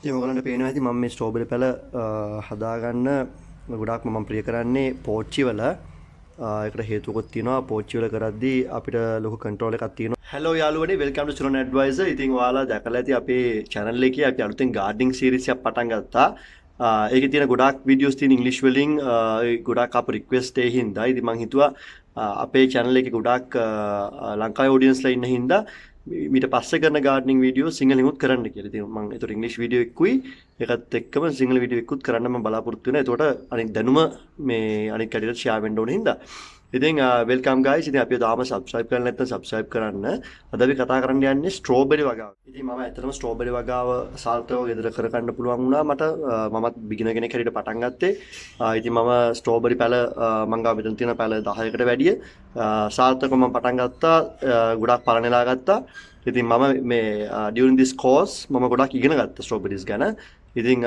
ඉතින් ඔයගලන්ට පේනවා ඇති මම මේ ස්ට්‍රෝබෙරි පැල හදාගන්න ගොඩාක්ම මම ප්‍රිය කරන්නේ පෝච්චි වල. ඒකට හේතුවකුත් තියෙනවා. පෝච්චි වල කරද්දී අපිට ලොකු කන්ට්‍රෝල් එකක් තියෙනවා. hello යාළුවනේ, welcome to Suran Advisor. ඉතින් ඔයාලා දැකලා ඇති අපේ channel එකේ අපි අලුතෙන් gardening series එකක් පටන් ගත්තා. ඒකේ තියෙන ගොඩාක් videos තියෙන English වලින් ගොඩාක් අප request ඒ හින්දා ඉතින් මම හිතුවා අපේ channel එකේ ගොඩාක් ලංකාවේ audience ලා ඉන්න හින්දා මීට පස්සේ කරන gardening video සිංහලෙන් උත් කරන්න කියලා. ඉතින් මම ඒතර ඉංග්‍රීසි වීඩියෝ එකකුයි ඒකත් එක්කම සිංහල වීඩියෝ එකකුත් කරන්න මම බලාපොරොත්තු වෙනවා. ඒතකොට අනිත් දැනුම මේ අනිත් කැඩියට share වෙන්න ඕන හින්දා. ඉතින් welcome guys. ඉතින් අපි තාම subscribe කරලා නැත්නම් subscribe කරන්න. අද අපි කතා කරන්න යන්නේ strawberry වගාව. ඉතින් මම ඇත්තටම strawberry වගාව සාර්ථකව ගෙදර කරගන්න පුළුවන් වුණා මට. මමත් beginner කෙනෙක් හැටියට පටන් ගත්තේ. ඉතින් මම strawberry පැල මං ගාව මෙතන තියෙන පැල 10කට වැඩිය සාර්ථකව මම පටන් ගත්තා. ගොඩාක් පලන නෙලා ගත්තා. ඉතින් මම මේ during this course මම ගොඩක් ඉගෙන ගත්තා strawberries ගැන. ඉතින්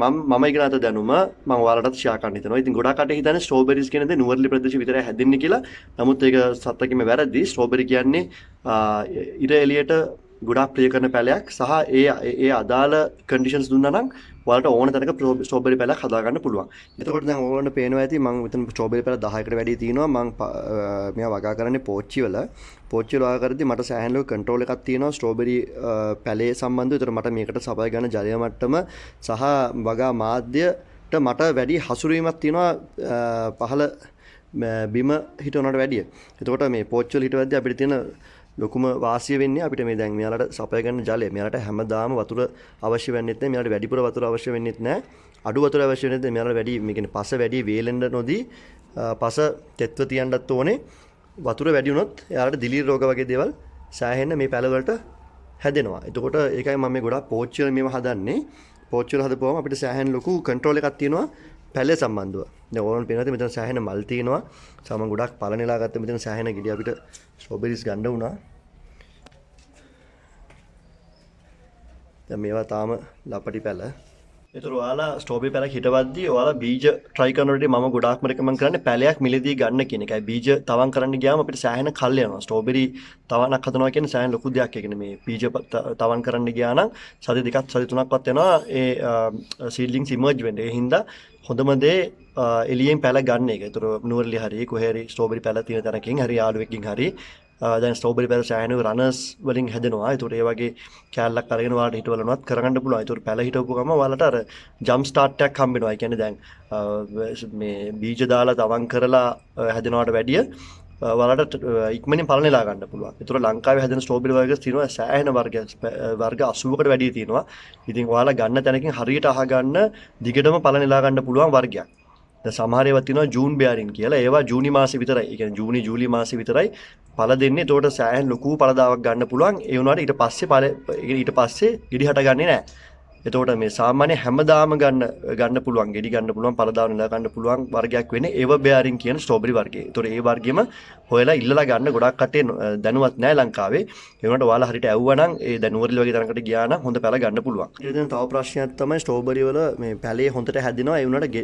මම ඉගෙන ගත්ත දැනුම මම ඔයාලටත් share කරන්න හිතනවා. ඉතින් ගොඩක් අට හිතන්නේ strawberries කියන්නේ නුවරඑළිය ප්‍රදේශ විතරයි හැදෙන්නේ කියලා. නමුත් ඒක සත්‍යකින්ම වැරදි. strawberry කියන්නේ ඉර එළියට ගොඩාක් ප්‍රිය කරන පැලයක් සහ ඒ අදාළ conditions දුන්නා නම් ඔයාලට ඕන තැනක strawberry පැලයක් හදා ගන්න පුළුවන්. එතකොට දැන් ඕගොල්ලන්ට පේනවා ඇති මම මෙතන strawberry පැල 10කට වැඩි තියෙනවා. මම මෙයා වගා කරන්නේ පෝච්චි වල. පෝච්චි වල වගා කරද්දී මට සෑහෙන ලොකු control එකක් තියෙනවා strawberry පැලේ සම්බන්ධව. ඒතර මට මේකට සපය ගන්න ජලය මට්ටම සහ වගා මාධ්‍යයට මට වැඩි හසුරුවීමක් තියෙනවා පහළ බිම හිටවනට වැඩිය. එතකොට මේ පෝච්චි වල හිටවද්දී අපිට තියෙන ලොකුම වාසිය වෙන්නේ අපිට මේ දැන් මෙයාලට සපය ගන්න ජලය. මෙයාලට හැමදාම වතුර අවශ්‍ය වෙන්නේ නැහැ. මෙයාලට වැඩිපුර වතුර අවශ්‍ය වෙන්නේ නැහැ. අඩු වතුර අවශ්‍ය වෙන්නේ නැහැ. මෙයාලට වැඩි මේ කියන්නේ පස වැඩි වේලෙන්න නොදී පස තෙත්ව තියන්නත් ඕනේ. වතුර වැඩි වුණොත් එයාලට දිලීර රෝග වගේ දේවල් සෑහෙන්න මේ පැල වලට හැදෙනවා. එතකොට ඒකයි මම මේ ගොඩාක් පෝච්චි වල මේව හදන්නේ. පෝච්චි වල හදපුවම අපිට සෑහෙන ලොකු කන්ට්‍රෝල් එකක් තියෙනවා පැලේ සම්බන්ධව. දැන් ඕනම පේනවා මෙතන සෑහෙන මල් තියෙනවා. සමන් ගොඩක් පලනෙලා ගත්ත මෙතන සෑහෙන ගෙඩි අපිට ස්ට්‍රෝබෙරිස් ගන්න වුණා. දැන් මේවා තාම ලපටි පැල. ඒතර ඔයාලා ස්ට්‍රෝබෙරි පැලක් හිටවද්දී ඔයාලා බීජ try කරනකොට මම ගොඩාක්ම recommend කරන්නේ පැලයක් මිලදී ගන්න කියන එකයි. බීජ තවන් කරන්න ගියාම අපිට සෑහෙන කල් යනවා. ස්ට්‍රෝබෙරි තවනක් හදනවා කියන්නේ සෑහෙන ලොකු දෙයක්. ඒ කියන්නේ මේ බීජ තවන් කරන්න ගියා නම් සති දෙකක් සති තුනක්වත් යනවා ඒ seedlings emerge වෙන්න. ඒ හින්දා හොඳම දේ එළියෙන් පැල ගන්න එක. ඒතර නුවරඑළිය හරි කොහේ හරි ස්ට්‍රෝබෙරි පැල තියෙන තැනකින් හරි යාළුවෙක්ගෙන් හරි දැන් ස්ට්‍රෝබෙරි පැල සෑහෙන රනර්ස් වලින් හැදෙනවා. ඒතකොට ඒ වගේ කෑල්ලක් අරගෙන ඔයාලට හිටවලනවත් කරගන්න පුළුවන්. ඒතකොට පැල හිටවපු ගම ඔයාලට අර ජම්ප් ස්ටාර්ට් එකක් හම්බ වෙනවා. ඒ කියන්නේ දැන් මේ බීජ දාලා තවන් කරලා හැදෙනවට වැඩිය ඔයාලට ඉක්මනින් පලන නෙලා ගන්න පුළුවන්. ඒතකොට ලංකාවේ හැදෙන ස්ට්‍රෝබෙරි වර්ග තියෙනවා සෑහෙන වර්ග 80කට වැඩි තියෙනවා. ඉතින් ඔයාලා ගන්න තැනකින් හරියට අහගන්න දිගටම පලන නෙලා ගන්න පුළුවන් වර්ගයක්. දැන් සමහර ඒවා තියෙනවා ජූන් බෙයාරින් කියලා. ඒවා ජූනි මාසේ විතරයි. ඒ කියන්නේ ජූනි ජූලි මාසේ විතරයි පළ දෙන්නේ. ඒතකොට සෑහෙන ලොකු පළදාවක් ගන්න පුළුවන්. ඒ වුණාට ඊට පස්සේ ගෙඩි හටගන්නේ නැහැ. එතකොට මේ සාමාන්‍ය හැමදාම ගන්න පුළුවන් ගෙඩි ගන්න පුළුවන් පළදාව නෙලා ගන්න පුළුවන් වර්ගයක් වෙන්නේ ඒව බෙයාරින් කියන ස්ට්‍රෝබෙරි වර්ගය. ඒතකොට ඒ වර්ගෙම හොයලා ඉල්ලලා ගන්න ගොඩක් කටේ දැනුවත් නැහැ ලංකාවේ. ඒ වුණාට ඔයාලා හරියට ඇව්වා නම් ඒ දැන් නුවරඑළිය වගේ තැනකට ගියා නම් හොඳ පැල ගන්න පුළුවන්. ඊට තව ප්‍රශ්නයක් තමයි ස්ට්‍රෝබෙරි වල මේ පැලේ හොඳට හැදෙනවා. ඒ වුණාට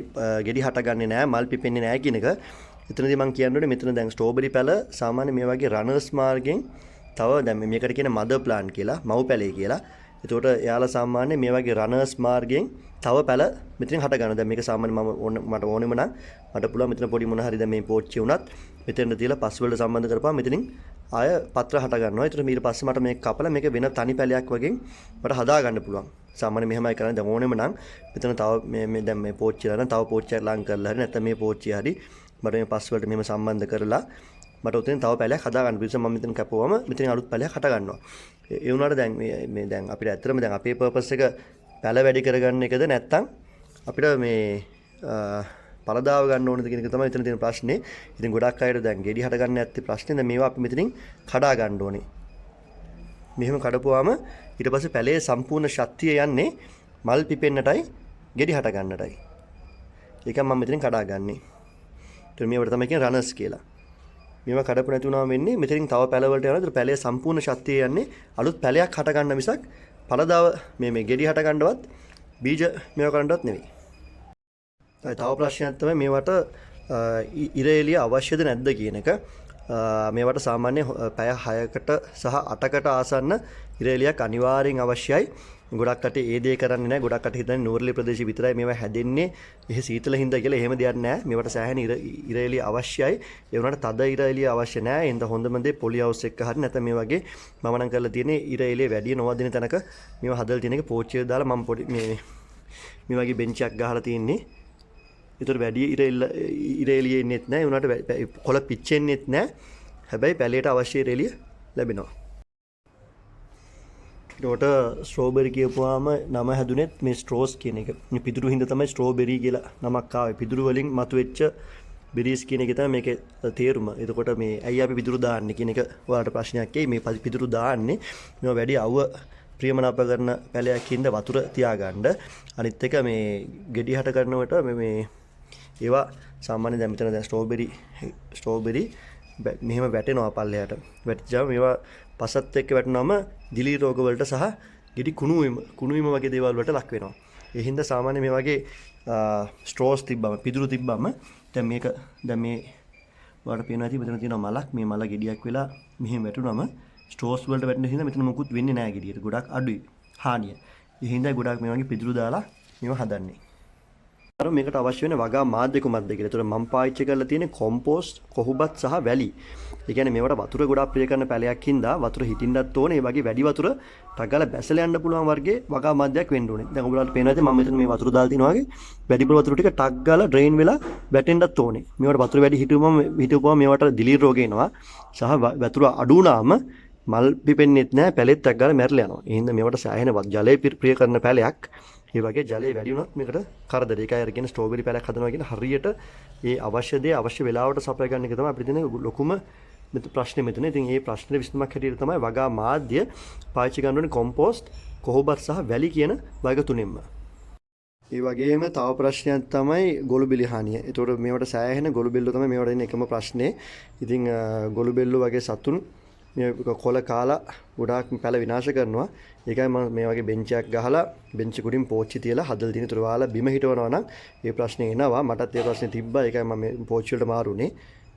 ගෙඩි හටගන්නේ නැහැ, මල් පිපෙන්නේ නැහැ කියන එක. එතනදී මම කියන්නේ මෙතන දැන් ස්ට්‍රෝබෙරි පැල සාමාන්‍ය මේ වගේ රනර්ස් මාර්ගෙන් තව දැන් මේකට කියන මදර් ප්ලාන්ට් කියලා, මව් පැලේ කියලා. එතකොට එයාලා සාමාන්‍ය මේ වගේ රනර්ස් මාර්ගයෙන් තව පැල මෙතනින් හට ගන්නවා. දැන් මේක සාමාන්‍ය මට ඕනෙම නම් මට පුළුවන් මෙතන පොඩි මොන හරි දැන් මේ පෝච්චි උනත් මෙතෙන්ට තියලා පස් වලට සම්බන්ධ කරපුවා මෙතනින් ආය පත්‍ර හට ගන්නවා. ඒතර ඊට පස්සේ මට මේක කපලා මේක වෙන තනි පැලයක් වගේ මට හදා ගන්න පුළුවන්. සාමාන්‍ය මෙහෙමයි කරන්නේ. දැන් ඕනෙම නම් මෙතන තව මේ දැන් මේ පෝච්චි දාන තව පෝච්චියක් ලං කරලා හරි නැත්නම් මේ පෝච්චිය හරි මට මේ පස් වලට මෙහෙම සම්බන්ධ කරලා මට උතෙන් තව පැලයක් හදා ගන්න පුළුවන්. මම මෙතන කැපුවම මෙතන අලුත් පැලයක් හට ගන්නවා. ඒ වුණාට දැන් මේ දැන් අපිට ඇත්තටම දැන් අපේ පර්පස් එක පැල වැඩි කරගන්න එකද නැත්නම් අපිට මේ පළදාව ගන්න ඕනද කියන එක තමයි මෙතන තියෙන ප්‍රශ්නේ. ඉතින් ගොඩක් අයට දැන් ගෙඩි හට ගන්න නැත්තේ ප්‍රශ්නේ. දැන් මේවා අපි මෙතනින් කඩා ගන්න ඕනේ. මෙහෙම කඩපුවාම ඊට පස්සේ පැලේ සම්පූර්ණ ශක්තිය යන්නේ මල් පිපෙන්නටයි ගෙඩි හට ගන්නටයි. ඒක මම මෙතනින් කඩා ගන්නෙ. ඒතර මේවට තමයි කියන්නේ රනර්ස් කියලා. මේවා කඩපු නැති වුණාම වෙන්නේ මෙතනින් තව පැල වලට යනවා. ඒතර පැලේ සම්පූර්ණ ශක්තිය යන්නේ අලුත් පැලයක් හට ගන්න මිසක් පළදාව මේ ගෙඩි හට ගන්නවත් බීජ මේවා කරන්නවත් නෙවෙයි. තව ප්‍රශ්නයක් තමයි මේවට ඉර එළිය අවශ්‍යද නැද්ද කියන එක. මේවට සාමාන්‍ය පැය 6කට සහ 8කට ආසන්න ඉර එළියක් අනිවාර්යෙන් අවශ්‍යයි. ගොඩක් කටේ ඒ දේ කරන්නේ නැහැ. ගොඩක් කටේ හිතන්නේ නූරලි ප්‍රදේශය විතරයි මේවා හැදෙන්නේ. එහෙ සීතල හින්දා කියලා. එහෙම දෙයක් නැහැ. මේවට සෑහෙන ඉර එළිය අවශ්‍යයි. ඒ වුණාට තද ඉර එළිය අවශ්‍ය නැහැ. එඳ හොඳම දේ පොලි හවුස් එක හරි නැත්නම් මේ වගේ මම නම් කරලා තියෙන්නේ ඉර එළිය වැඩි නොවදින තැනක මේවා හදලා තියෙන එක පෝච්චිය දාලා මම පොඩි මේ වගේ බෙන්ච් එකක් ගහලා තියෙන්නේ. ඒතර වැඩි ඉර එළිය එන්නේත් නැහැ. ඒ වුණාට කොළ පිච්චෙන්නේත් නැහැ. හැබැයි පැලයට අවශ්‍ය ඉර එළිය ලැබෙනවා. ඊට ස්ට්‍රෝබෙරි කියපුවාම නම හැදුනෙත් මේ ස්ට්‍රෝස් කියන එක. මේ පිදුරු හින්දා තමයි ස්ට්‍රෝබෙරි කියලා නමක් ආවේ. පිදුරු වලින් මතුවෙච්ච බෙරිස් කියන එක තමයි මේකේ තේරුම. එතකොට මේ ඇයි අපි පිදුරු දාන්නේ කියන එක ඔයාලට ප්‍රශ්නයක් එයි. මේ පිදුරු දාන්නේ මේවා වැඩි අවුව ප්‍රියමනාප කරන පැලයක් හින්දා වතුර තියාගන්න. අනිත් එක මේ ගෙඩි හට ගන්නකොට මේ ඒවා සාමාන්‍යයෙන් දැන් මෙතන දැන් ස්ට්‍රෝබෙරි මෙහෙම වැටෙනවා පල්ලයට. වැටිච්චාම මේවා පසත් එක්ක වැටුනම දිලි රෝග වලට සහ ගෙඩි කුණු වීම වගේ දේවල් වලට ලක් වෙනවා. ඒ හින්දා සාමාන්‍ය මේ වගේ ස්ට්‍රෝස් තිබ්බම පිදුරු තිබ්බම දැන් මේ ඔයාලට පේනවා ඇති මෙතන තියෙනවා මලක්. මේ මල ගෙඩියක් වෙලා මෙහෙම වැටුනම ස්ට්‍රෝස් වලට වැටෙන හින්දා මෙතන මොකුත් වෙන්නේ නැහැ ගෙඩියට. ගොඩක් අඩුයි හානිය. ඒ හින්දා ගොඩක් මේ වගේ පිදුරු දාලා මේවා හදන්නේ. අර මේකට අවශ්‍ය වෙන වගා මාධ්‍ය කුමක්ද කියලා. ඒතර මම පාවිච්චි කරලා තියෙන්නේ කොම්පෝස්ට්, කොහුබත් සහ වැලි. ඒ කියන්නේ මේවට වතුර ගොඩක් ප්‍රිය කරන පැලයක් හින්දා වතුර හිටින්නත් ඕනේ. ඒ වගේ වැඩි වතුර ටක් ගාලා බැසලා යන්න පුළුවන් වර්ගයේ වගා මාධ්‍යයක් වෙන්න ඕනේ. දැන් ඔයගොල්ලන්ට පේනවා ඇති මම මෙතන මේ වතුර දාලා තිනවා වගේ වැඩිපුර වතුර ටික ටක් ගාලා ඩ්‍රේන් වෙලා වැටෙන්නත් ඕනේ. මේවට වතුර වැඩි හිටුවම මේවට දිලීර රෝග එනවා. සහ වතුර අඩු වුණාම මල් පිපෙන්නෙත් නැහැ, පැලෙත් ටක් ගාලා මැරලා යනවා. ඒ හින්දා මේවට සෑහෙන ජලය ප්‍රිය කරන පැලයක්. ඒ වගේ ජලය වැඩි වුණොත් මේකට කරදර. ඒකයි අර කියන ස්ට්‍රෝබෙරි පැලයක් හදනවා කියන හරියට ඒ අවශ්‍ය දේ අවශ්‍ය වෙලාවට සපයා ගන්න එක තමයි අපිට තියෙන ලොකුම ප්‍රශ්නේ මෙතන. ඉතින් මේ ප්‍රශ්නේ විසඳුමක් හැටියට තමයි වගා මාධ්‍ය පාවිච්චි කරන්න ඕනේ කොම්පෝස්ට්, කොහොබත් සහ වැලි කියන වර්ග තුනෙන්ම. ඒ වගේම තව ප්‍රශ්නයක් තමයි ගොළු බෙලි හානිය. ඒතකොට මේවට සෑහෙන ගොළු බෙල්ලෝ තමයි මේවට ඉන්න එකම ප්‍රශ්නේ. ඉතින් ගොළු බෙල්ලෝ වගේ සතුන් මේ කොළ කාලා ගොඩාක් පැල විනාශ කරනවා. ඒකයි මම මේ වගේ බෙන්ච් එකක් ගහලා බෙන්ච් කුඩින් පෝච්චි තියලා හදලා තියෙන. ඒතර ඔයාලා බිම හිටවනවා නම් මේ ප්‍රශ්නේ එනවා. මටත් ඒ ප්‍රශ්නේ තිබ්බා. ඒකයි මම මේ පෝච්චි වලට මාරුනේ.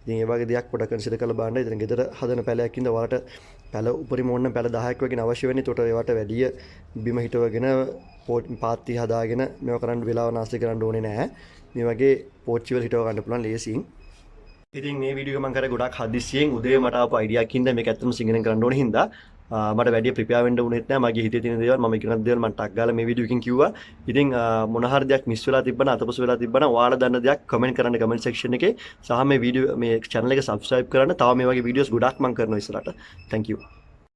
ඉතින් ඒ වගේ දෙයක් පොඩක් කන්සිඩර් කරලා බලන්න. ඉතින් ගෙදර හදන පැලයක් ඉඳලා ඔයාලට පැල උපරිම ඕන පැල 10ක් වගේ අවශ්‍ය වෙන්නේ. ඒකට ඒවට වැඩි බිම හිටවගෙන පාත්ති හදාගෙන මේවා කරන්න වෙලාව නාස්ති කරන්න ඕනේ නැහැ. මේ වගේ පෝච්චි වල හිටව ගන්න පුළුවන් ලේසියෙන්. ඉතින් මේ වීඩියෝ එක මම කරේ ගොඩක් හදිස්සියෙන් උදේ මට ආපු අයිඩියා එකක් හින්දා මේක ඇත්තටම සිංහලෙන් කරන්න ඕනේ හින්දා මට වැඩි ප්‍රිපෙයාර් වෙන්න උනේත් නැහැ. මගේ හිතේ තියෙන දේවල් මම ඉගෙන ගන්න දේවල් මම ටක් ගාලා මේ වීඩියෝ එකකින් කිව්වා. ඉතින් මොන හරි දෙයක් මිස් වෙලා තිබ්බනම් අතපසු වෙලා තිබ්බනම් ඔයාලා දන්න දෙයක් කමෙන්ට් කරන්න කමෙන්ට් සෙක්ෂන් එකේ. සහ මේ වීඩියෝ මේ channel එක subscribe කරන්න. තව මේ වගේ වීඩියෝස් ගොඩක් මම කරනවා ඉස්සරහට. thank you.